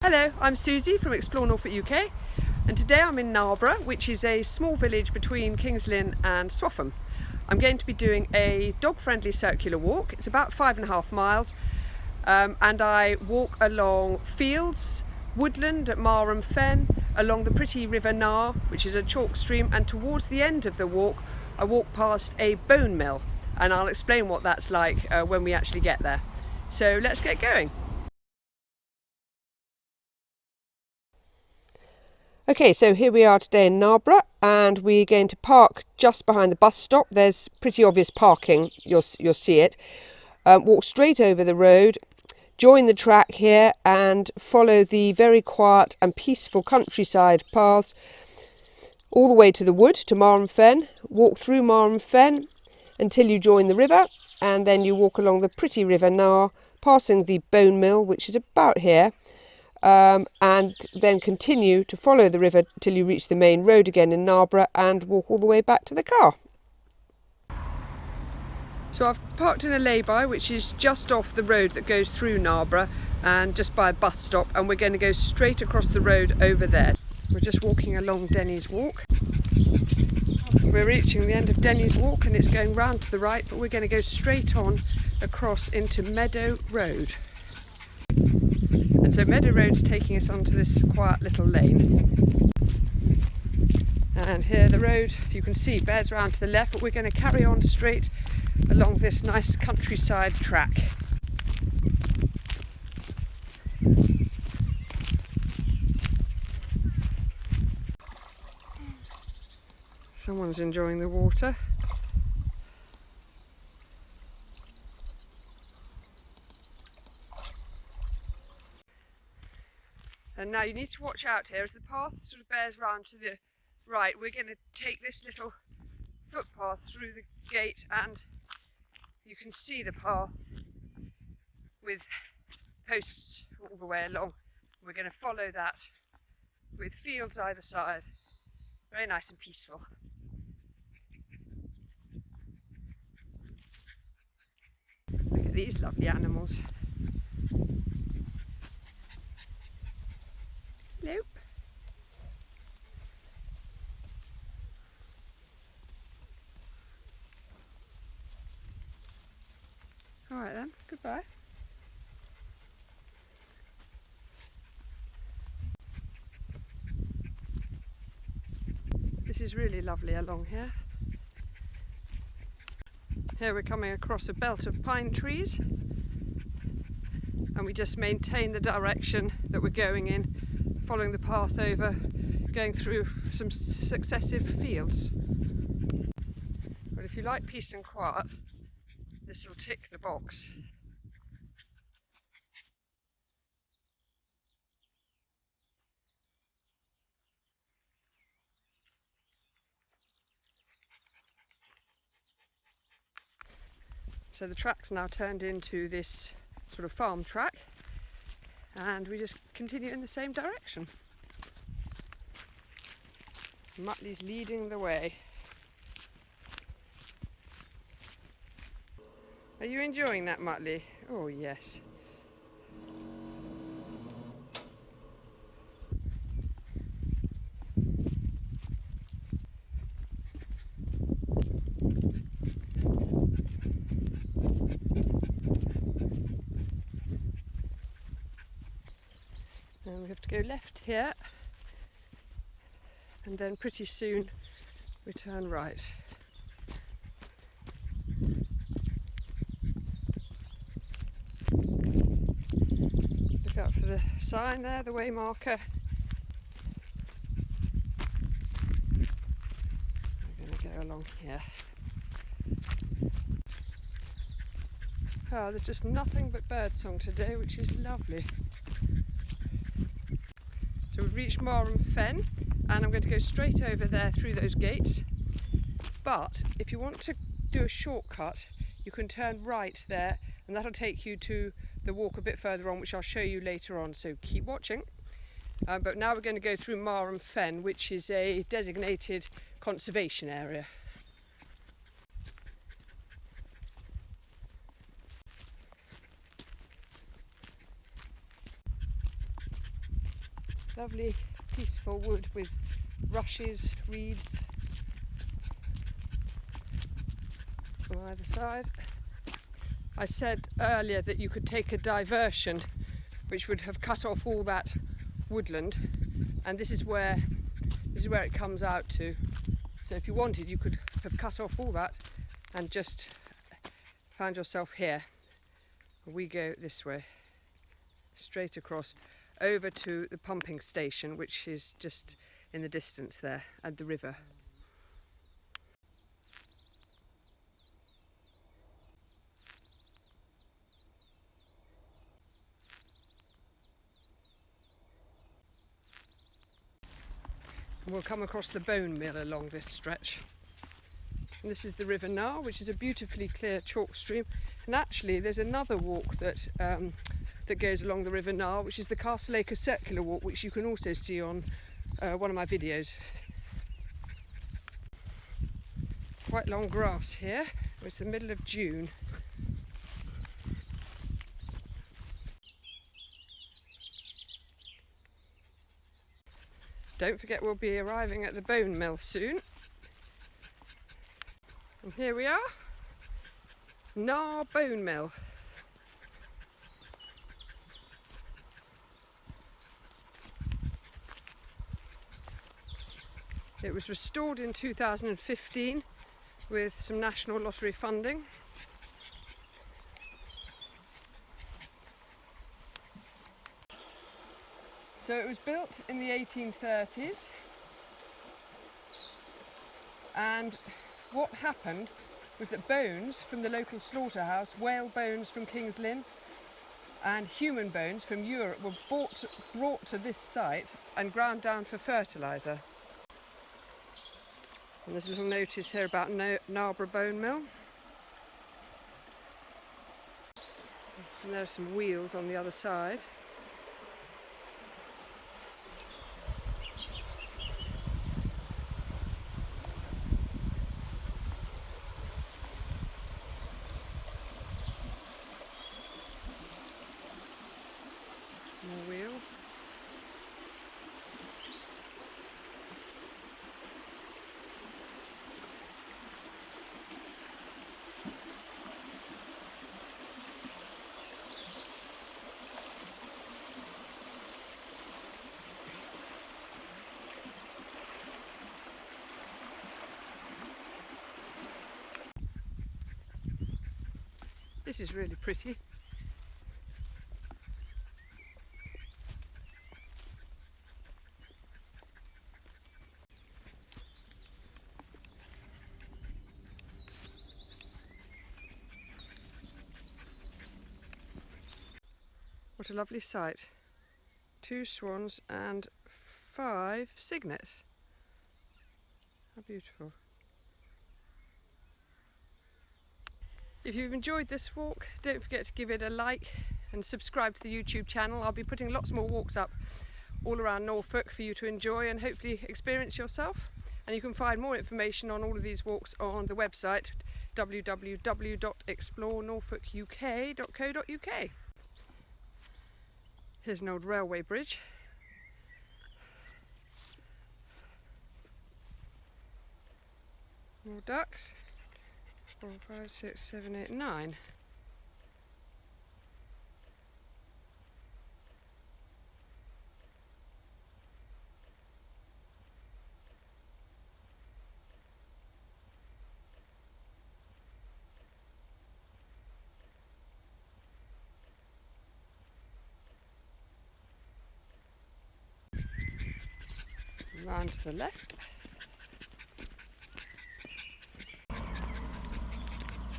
Hello, I'm Susie from Explore Norfolk UK, and today I'm in Narborough, which is a small village between Kings Lynn and Swaffham. I'm going to be doing a dog-friendly circular walk. It's about 5.5 miles, and I walk along fields, woodland at Marham Fen, along the pretty River Nar, which is a chalk stream, and towards the end of the walk I walk past a bone mill, and I'll explain what that's like when we actually get there. So let's get going. Okay, so here we are today in Narborough, and we're going to park just behind the bus stop. There's pretty obvious parking, you'll see it. Walk straight over the road, join the track here and follow the very quiet and peaceful countryside paths all the way to the wood, to Marham Fen. Walk through Marham Fen until you join the river, and then you walk along the pretty River Nar, passing the bone mill, which is about here. And then continue to follow the river till you reach the main road again in Narborough and walk all the way back to the car. So I've parked in a lay-by, which is just off the road that goes through Narborough and just by a bus stop, and we're going to go straight across the road over there. We're just walking along Denny's Walk. We're reaching the end of Denny's Walk and it's going round to the right, but we're going to go straight on across into Meadow Road. And so Meadow Road's taking us onto this quiet little lane. And here the road, you can see, bears round to the left, but we're going to carry on straight along this nice countryside track. Someone's enjoying the water. And now you need to watch out here as the path sort of bears round to the right. We're going to take this little footpath through the gate, and you can see the path with posts all the way along. We're going to follow that with fields either side. Very nice and peaceful. Look at these lovely animals. Hello. All right then, goodbye. This is really lovely along here. Here we're coming across a belt of pine trees, and we just maintain the direction that we're going in, following the path over, going through some successive fields. But if you like peace and quiet, this will tick the box. So the track's now turned into this sort of farm track, and we just continue in the same direction. Muttley's leading the way. Are you enjoying that, Muttley? Oh yes. And we have to go left here, and then pretty soon we turn right. Look out for the sign there, the way marker. We're going to go along here. Oh, there's just nothing but birdsong today, which is lovely. So we've reached Marham Fen, and I'm going to go straight over there through those gates. But if you want to do a shortcut, you can turn right there, and that'll take you to the walk a bit further on, which I'll show you later on, so keep watching. But now we're going to go through Marham Fen, which is a designated conservation area. Lovely peaceful wood with rushes, reeds on either side. I said earlier that you could take a diversion which would have cut off all that woodland, and this is where it comes out to. So if you wanted, you could have cut off all that and just found yourself here. We go this way, straight across over to the pumping station, which is just in the distance there at the river. And we'll come across the bone mill along this stretch. And this is the River Nile, which is a beautifully clear chalk stream. And actually there's another walk that goes along the River Nile, which is the Castleacre Circular Walk, which you can also see on one of my videos. Quite long grass here. It's the middle of June. Don't forget we'll be arriving at the bone mill soon. And here we are, Nar Bone Mill. It was restored in 2015 with some National Lottery funding. So it was built in the 1830s, and what happened was that bones from the local slaughterhouse, whale bones from King's Lynn and human bones from Europe were brought to this site and ground down for fertiliser. And there's a little notice here about Narborough Bone Mill. And there are some wheels on the other side. More wheels. This is really pretty. What a lovely sight. 2 swans and 5 cygnets. How beautiful. If you've enjoyed this walk, don't forget to give it a like and subscribe to the YouTube channel. I'll be putting lots more walks up all around Norfolk for you to enjoy and hopefully experience yourself. And you can find more information on all of these walks on the website www.explorenorfolkuk.co.uk. Here's an old railway bridge. More ducks. 4, 5, 6, 7, 8, 9. Round to the left.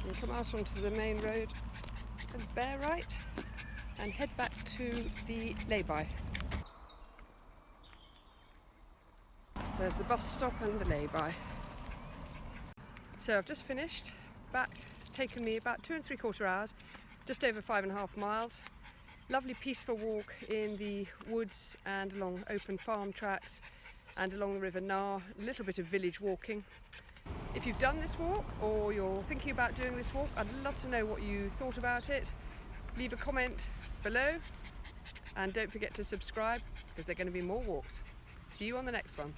We'll come out onto the main road and bear right and head back to the lay-by. There's the bus stop and the lay-by. So I've just finished back. It's taken me about 2 3/4 hours, just over 5.5 miles. Lovely peaceful walk in the woods and along open farm tracks and along the River Nar, a little bit of village walking. If you've done this walk or you're thinking about doing this walk, I'd love to know what you thought about it. Leave a comment below And don't forget to subscribe because there are going to be more walks. See you on the next one.